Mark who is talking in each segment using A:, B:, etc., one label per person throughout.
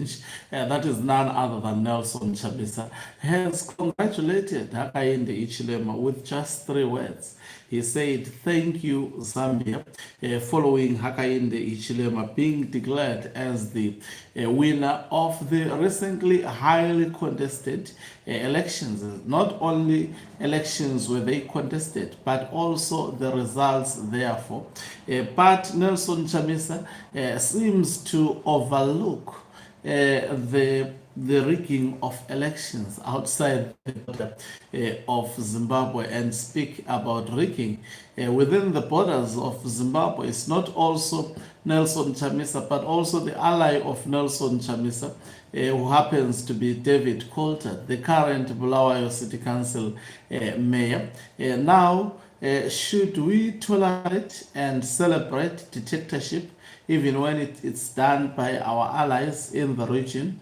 A: change, that is none other than Nelson Chamisa, has congratulated Hakainde Hichilema with just 3 words. He said, "Thank you, Zambia," following Hakainde Hichilema being declared as the winner of the recently highly contested elections. Not only elections were they contested, but also the results therefore. But Nelson Chamisa seems to overlook the rigging of elections outside the border of Zimbabwe and speak about rigging within the borders of Zimbabwe. It's not also Nelson Chamisa, but also the ally of Nelson Chamisa, who happens to be David Coulter, the current Bulawayo City Council mayor. Now, should we tolerate and celebrate dictatorship even when it's done by our allies in the region?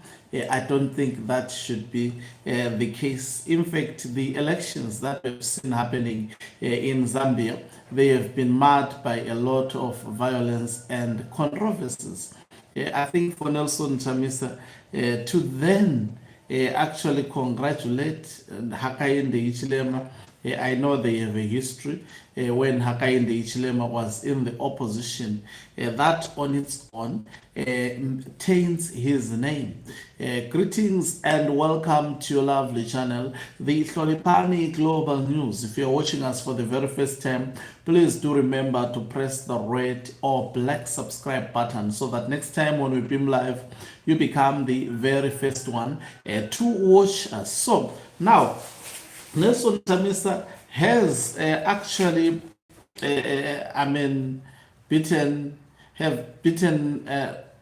A: I don't think that should be the case. In fact, the elections that we've seen happening in Zambia, they have been marred by a lot of violence and controversies. I think for Nelson Chamisa to then actually congratulate Hakainde Hichilema, I know they have a history. When Hakainde Hichilema was in the opposition, that on its own taints his name. Greetings and welcome to your lovely channel, the Hlonipani Global News. If you're watching us for the very first time, please do remember to press the red or black subscribe button so that next time when we beam live, you become the very first one to watch us. So now, Nelson Chamisa has actually, beaten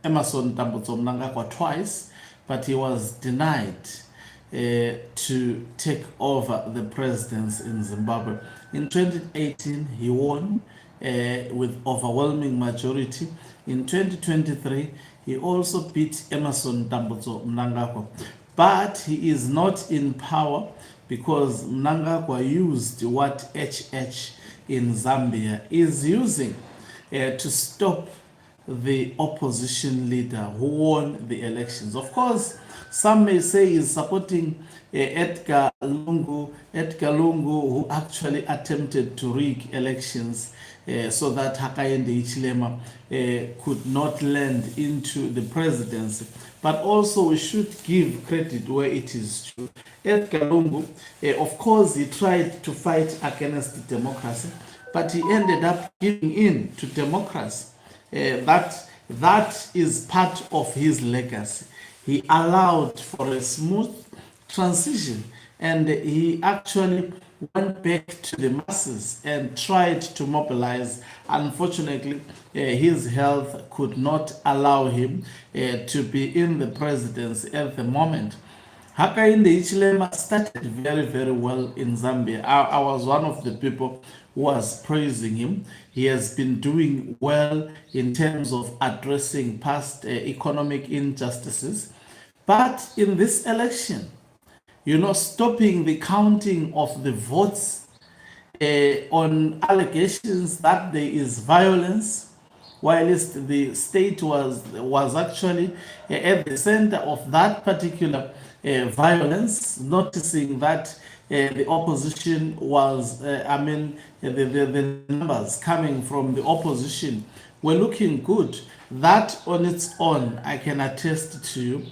A: Emmerson Tambutso Mnangagwa twice, but he was denied to take over the presidency in Zimbabwe. In 2018, he won with overwhelming majority. In 2023, he also beat Emmerson Tambutso Mnangagwa, but he is not in power because Mnangagwa used what HH in Zambia is using to stop the opposition leader who won the elections. Of course, some may say he's supporting Edgar Lungu, who actually attempted to rig elections so that Hakainde Hichilema could not land into the presidency. But also we should give credit where it is due. Edgar Lungu, of course, he tried to fight against democracy, but he ended up giving in to democracy. That is part of his legacy. He allowed for a smooth transition, and he actually went back to the masses and tried to mobilize. Unfortunately, his health could not allow him to be in the presidency at the moment. Hakainde Hichilema started very, very well in Zambia. I was one of the people who was praising him. He has been doing well in terms of addressing past economic injustices. But in this election, stopping the counting of the votes on allegations that there is violence, whilst the state was actually at the center of that particular violence, noticing that the opposition was, the numbers coming from the opposition were looking good. That on its own, I can attest to you.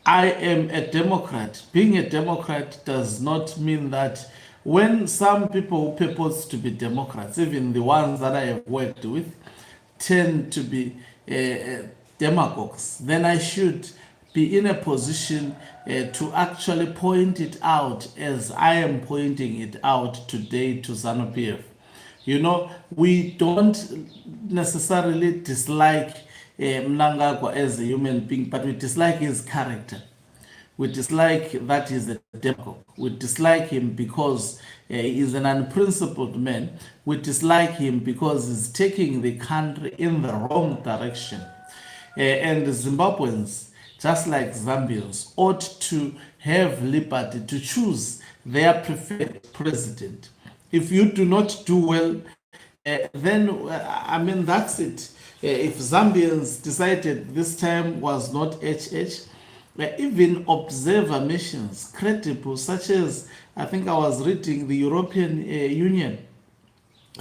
A: I am a Democrat. Being a Democrat does not mean that when some people who purpose to be Democrats, even the ones that I have worked with, tend to be demagogues, then I should be in a position to actually point it out as I am pointing it out today to ZANU-PF. We don't necessarily dislike Mnangagwa as a human being, but we dislike his character. We dislike that he's a demagogue. We dislike him because he is an unprincipled man. We dislike him because he's taking the country in the wrong direction. And Zimbabweans, just like Zambians, ought to have liberty to choose their preferred president. If you do not do well, then that's it. If Zambians decided this time was not HH, even observer missions, credible, such as, I think I was reading, the European Union,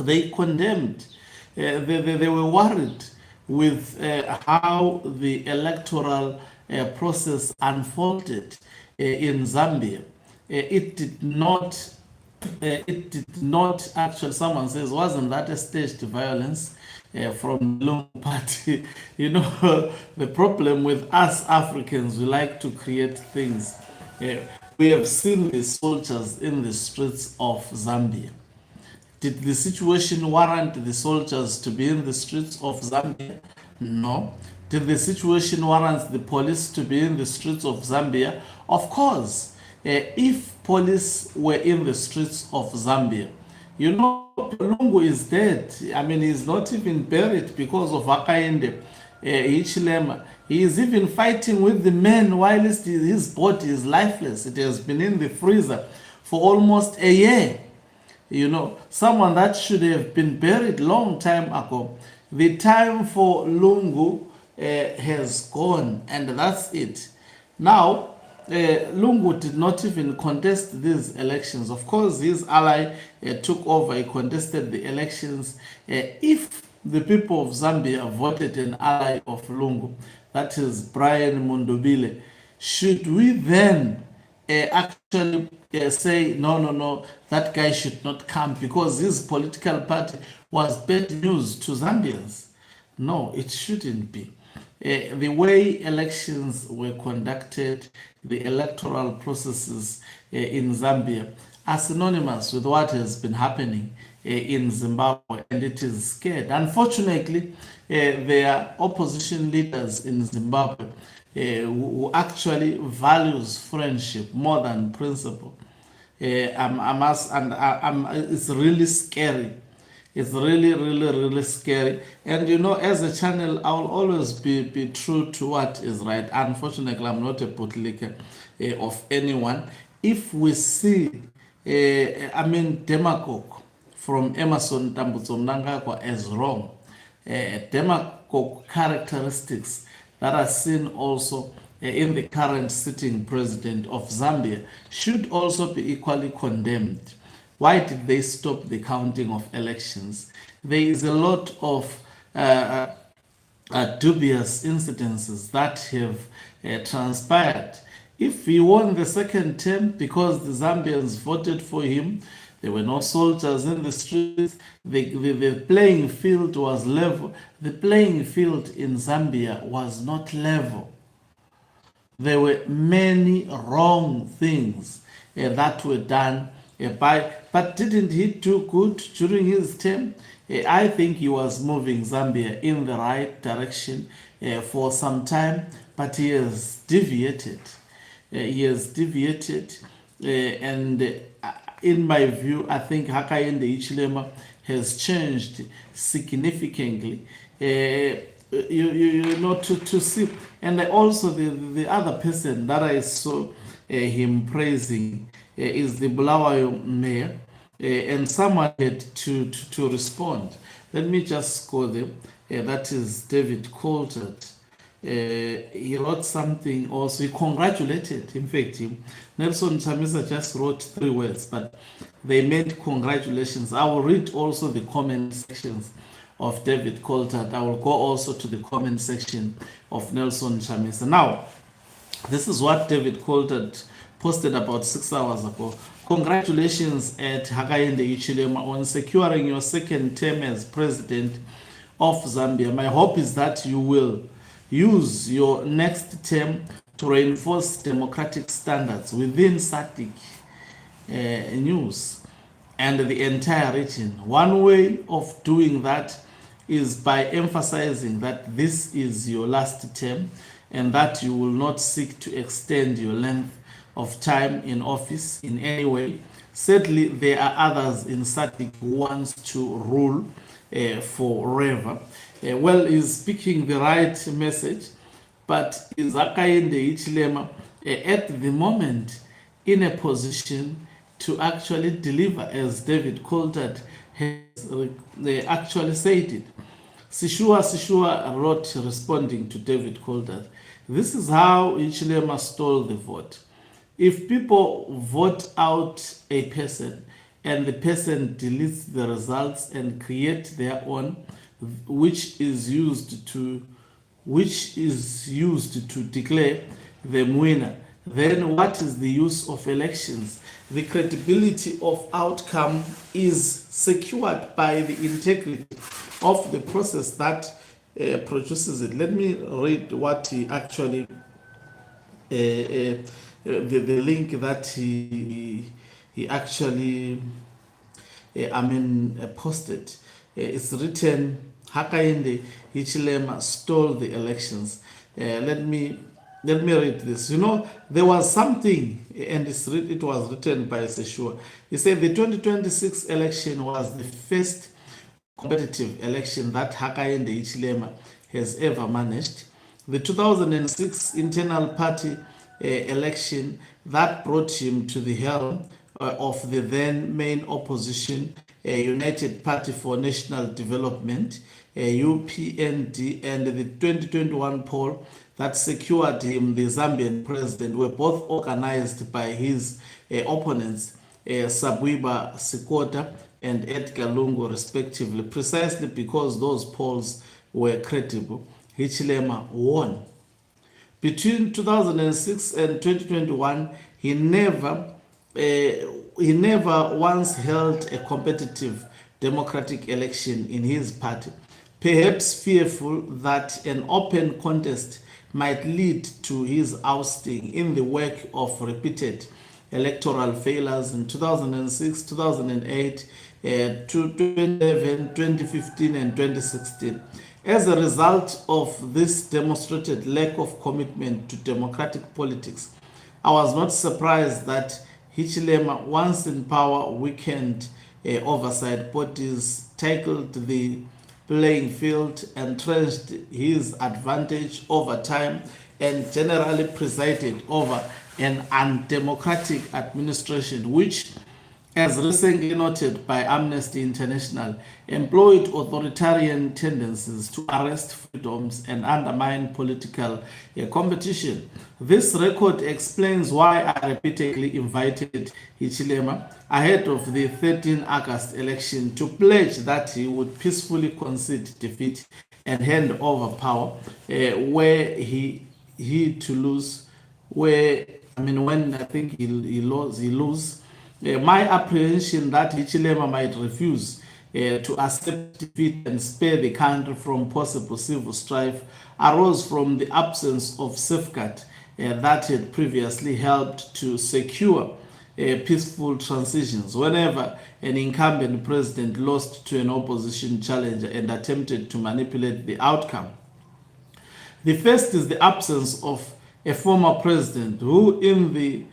A: they condemned, they were worried with how the electoral process unfolded in Zambia. It did not actually, someone says, wasn't that a staged violence from the Lungu party? You know, the problem with us Africans, we like to create things. We have seen the soldiers in the streets of Zambia. Did the situation warrant the soldiers to be in the streets of Zambia? No. Did the situation warrant the police to be in the streets of Zambia? Of course. If police were in the streets of Zambia, you know, Lungu is dead. I mean, he's not even buried because of Hakainde Hichilema. He is even fighting with the men while his body is lifeless. It has been in the freezer for almost a year. You know, someone that should have been buried long time ago. The time for Lungu has gone, and that's it. Now, Lungu did not even contest these elections. Of course, his ally took over, he contested the elections. If the people of Zambia voted an ally of Lungu, that is Brian Mundubile, should we then actually say, no, that guy should not come because his political party was bad news to Zambians? No, it shouldn't be. The way elections were conducted, the electoral processes in Zambia are synonymous with what has been happening in Zimbabwe, and it is scared. Unfortunately, there are opposition leaders in Zimbabwe who actually values friendship more than principle. It's really scary. It's really scary. And you know, as a channel, I will always be true to what is right. Unfortunately, I'm not a bootlicker of anyone. If we see, demagogue from Emerson Tambutso Mnangagwa as wrong, demagogue characteristics that are seen also in the current sitting president of Zambia should also be equally condemned. Why did they stop the counting of elections? There is a lot of dubious incidences that have transpired. If he won the second term because the Zambians voted for him, there were no soldiers in the streets, the playing field was level. The playing field in Zambia was not level. There were many wrong things that were done but didn't he do good during his term? I think he was moving Zambia in the right direction for some time, but he has deviated. And in my view, I think Hakainde Hichilema has changed significantly. You know, to see, and also the other person that I saw him praising is the Bulawayo mayor, and someone had to respond. Let me just go there. That is David Coulthard. He wrote something also. He congratulated, in fact, him. Nelson Chamisa just wrote 3 words, but they meant congratulations. I will read also the comment sections of David Coulthard. I will go also to the comment section of Nelson Chamisa. Now, this is what David Coulthard posted about 6 hours ago. Congratulations at Hakainde Hichilema on securing your second term as president of Zambia. My hope is that you will use your next term to reinforce democratic standards within SADC news and the entire region. One way of doing that is by emphasizing that this is your last term and that you will not seek to extend your length of time in office in any way. Sadly, there are others in SADC who wants to rule forever. Well, he's speaking the right message, but is Hakainde Hichilema at the moment in a position to actually deliver, as David Coulthard has actually said it? Sishua wrote, responding to David Calder, this is how Hichilema stole the vote. If people vote out a person and the person deletes the results and create their own, which is used to declare them winner, then what is the use of elections? The credibility of outcome is secured by the integrity of the process that produces it. Let me read what he actually, the link that he actually, posted. It's written, Hakainde Hichilema stole the elections. Let me read this. You know, there was something, and it was written by Seshua. He said the 2026 election was the first competitive election that Hakainde Hichilema has ever managed. The 2006 internal party election that brought him to the helm of the then main opposition, United Party for National Development, UPND, and the 2021 poll that secured him the Zambian president were both organized by his opponents, Sabwiba Sikota and Edgar Lungu, respectively, precisely because those polls were credible. Hichilema won. Between 2006 and 2021, he never once held a competitive democratic election in his party, perhaps fearful that an open contest might lead to his ousting in the wake of repeated electoral failures in 2006, 2008, 2011, 2015, and 2016. As a result of this demonstrated lack of commitment to democratic politics, I was not surprised that Hichilema, once in power, weakened oversight bodies, tackled the playing field, entrenched his advantage over time, and generally presided over an undemocratic administration which, as recently noted by Amnesty International, employed authoritarian tendencies to arrest freedoms and undermine political competition. This record explains why I repeatedly invited Hichilema ahead of the 13 August election to pledge that he would peacefully concede defeat and hand over power where he to lose, when I think he lose. My apprehension that Hichilema might refuse to accept defeat and spare the country from possible civil strife arose from the absence of safeguard that had previously helped to secure peaceful transitions whenever an incumbent president lost to an opposition challenger and attempted to manipulate the outcome. The first is the absence of a former president who, in the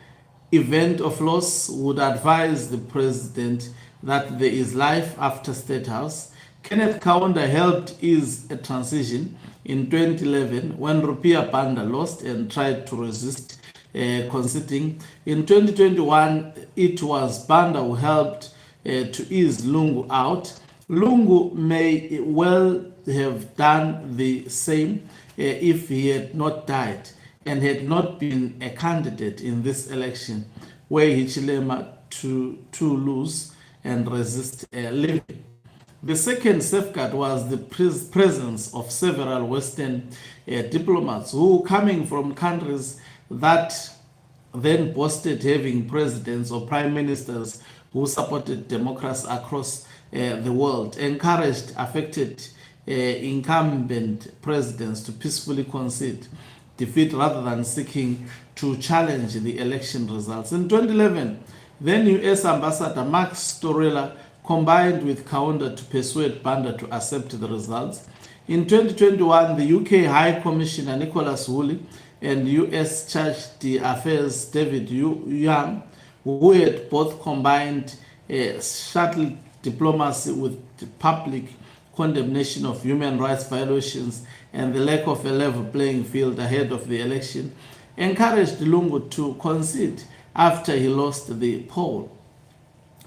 A: event of loss, would advise the president that there is life after State House. Kenneth Kaunda helped ease a transition in 2011 when Rupiah Banda lost and tried to resist conceding. In 2021, it was Banda who helped to ease Lungu out. Lungu may well have done the same if he had not died and had not been a candidate in this election, where Hichilema to lose and resist living. The second safeguard was the presence of several Western diplomats who, coming from countries that then boasted having presidents or prime ministers who supported democracy across the world, encouraged affected incumbent presidents to peacefully concede defeat rather than seeking to challenge the election results. In 2011, then US Ambassador Max Storella combined with Kaunda to persuade Banda to accept the results. In 2021, the UK High Commissioner Nicholas Woolley and US Church d'Affaires David Young, who had both combined shuttle diplomacy with the public condemnation of human rights violations and the lack of a level playing field ahead of the election, encouraged Lungu to concede after he lost the poll.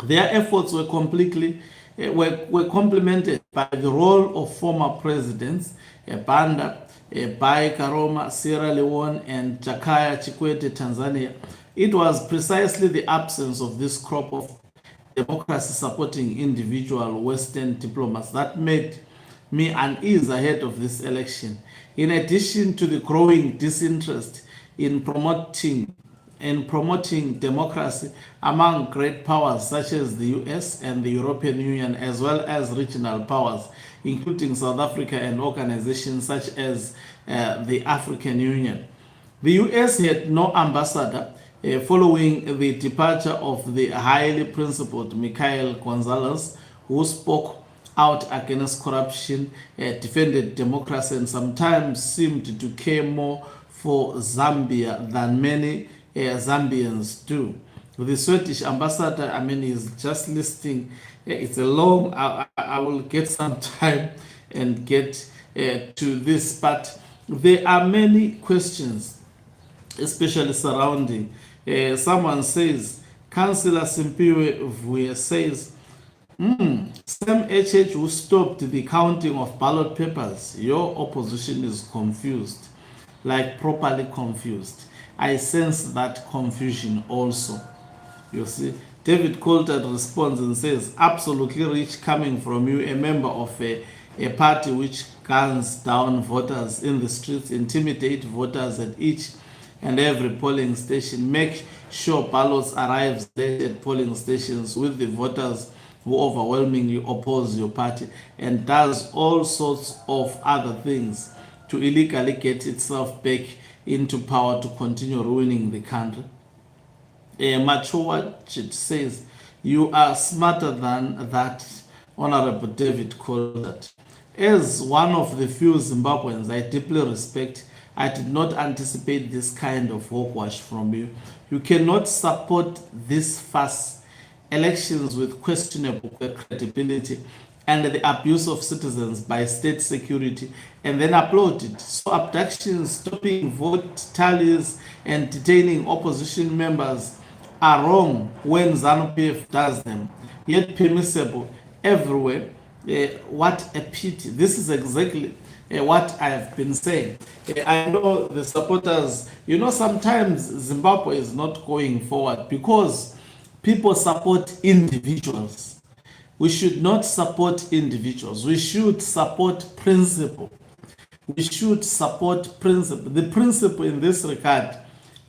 A: Their efforts were completely were complemented by the role of former presidents Banda, Bai Karoma, Sierra Leone, and Jakaya Kikwete, Tanzania. It was precisely the absence of this crop of democracy supporting individual Western diplomats that made me uneasy ahead of this election. In addition to the growing disinterest in promoting democracy among great powers such as the US and the European Union, as well as regional powers, including South Africa and organizations such as the African Union. The US had no ambassador following the departure of the highly principled Mikhail Gonzalez, who spoke out against corruption, defended democracy, and sometimes seemed to care more for Zambia than many Zambians do. The Swedish ambassador, I mean, is just listing. It's a long, I will get some time and get to this, but there are many questions, especially surrounding. Someone says, Councillor Simpiwe Vuye says, Sam HH who stopped the counting of ballot papers. Your opposition is confused, like properly confused. I sense that confusion also. You see, David Coulter responds and says, absolutely rich coming from you, a member of a party which guns down voters in the streets, intimidate voters at each and every polling station, make sure ballots arrive late at polling stations with the voters who overwhelmingly oppose your party, and does all sorts of other things to illegally get itself back into power to continue ruining the country. Machowachit says, you are smarter than that, Honorable David Coulter. As one of the few Zimbabweans I deeply respect, I did not anticipate this kind of hogwash from you. You cannot support this farce, elections with questionable credibility, and the abuse of citizens by state security, and then applaud it. So abductions, stopping vote tallies, and detaining opposition members are wrong when ZANU-PF does them, yet permissible everywhere. What a pity. This is exactly what I have been saying. I know the supporters, sometimes Zimbabwe is not going forward because people support individuals. We should not support individuals. We should support principle. We should support principle. The principle in this regard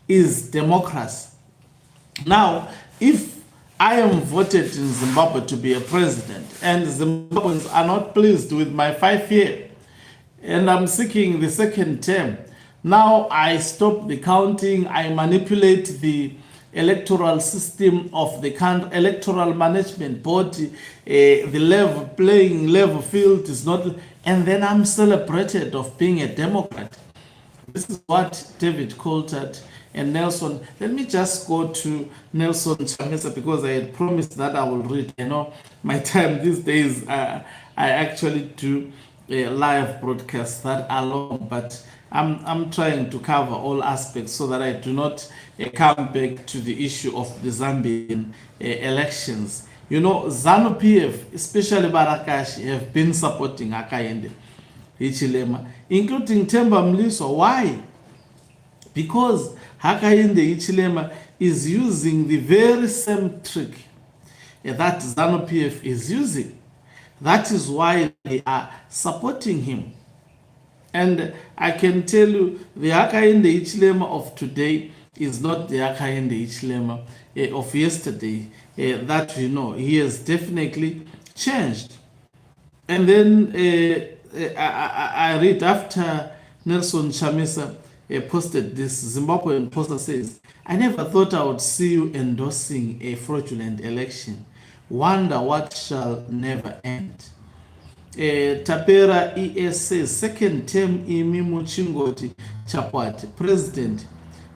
A: is democracy. Now, if I am voted in Zimbabwe to be a president and Zimbabweans are not pleased with my 5-year and I'm seeking the second term, now I stop the counting, I manipulate the electoral system of the country, electoral management body, the playing level field is not, and then I'm celebrated of being a Democrat. This is what David Coulter and Nelson. Let me just go to Nelson Chamisa because I had promised that I will read. My time these days, I actually do live broadcasts that are long, but I'm trying to cover all aspects so that I do not come back to the issue of the Zambian elections. ZANU-PF, especially Barakashi, have been supporting Hakainde Hichilema, including Themba Mliso. Why? Because Hakainde Hichilema is using the very same trick that ZANU-PF is using. That is why they are supporting him. And I can tell you, the Hakainde Hichilema of today is not the Hakainde Hichilema of yesterday. That he has definitely changed. And then I read after Nelson Chamisa posted this, Zimbabwean poster says, I never thought I would see you endorsing a fraudulent election. Wonder what shall never end. Tapera ES says, second term Imi Muchingoti Chapwati, president.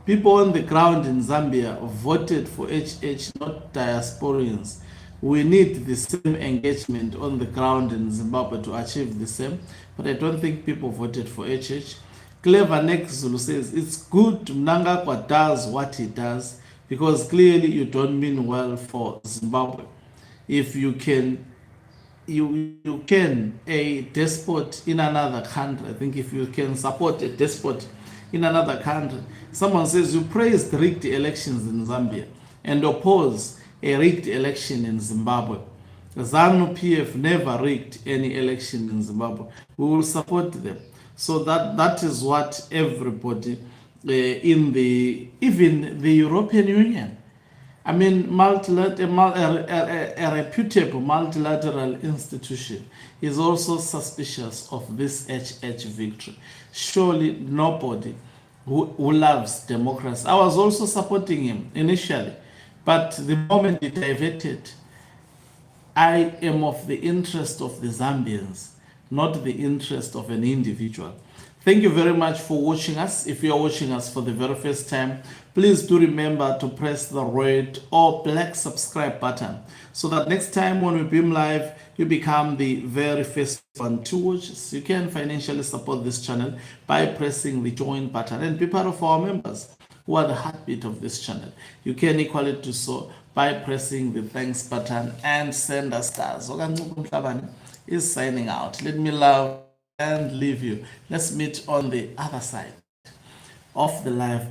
A: People on the ground in Zambia voted for HH, not diasporians. We need the same engagement on the ground in Zimbabwe to achieve the same, but I don't think people voted for HH. Clever Next Zulu says, it's good Mnangagwa does what he does because clearly you don't mean well for Zimbabwe. If you can you can, a despot in another country, I think if you can support a despot in another country, someone says you praised rigged elections in Zambia and oppose a rigged election in Zimbabwe. ZANU PF never rigged any election in Zimbabwe. We will support them. So that is what everybody in the even the European Union, I mean, a reputable multilateral institution is also suspicious of this HH victory. Surely nobody who loves democracy. I was also supporting him initially, but the moment he diverted, I am of the interest of the Zambians, not the interest of an individual. Thank you very much for watching us. If you are watching us for the very first time, please do remember to press the red or black subscribe button so that next time when we beam live, you become the very first one to watch us. You can financially support this channel by pressing the join button and be part of our members who are the heartbeat of this channel. You can equally do so by pressing the thanks button and send us stars. Okancuku Mhlabane is signing out. Let me love and leave you. Let's meet on the other side of the live.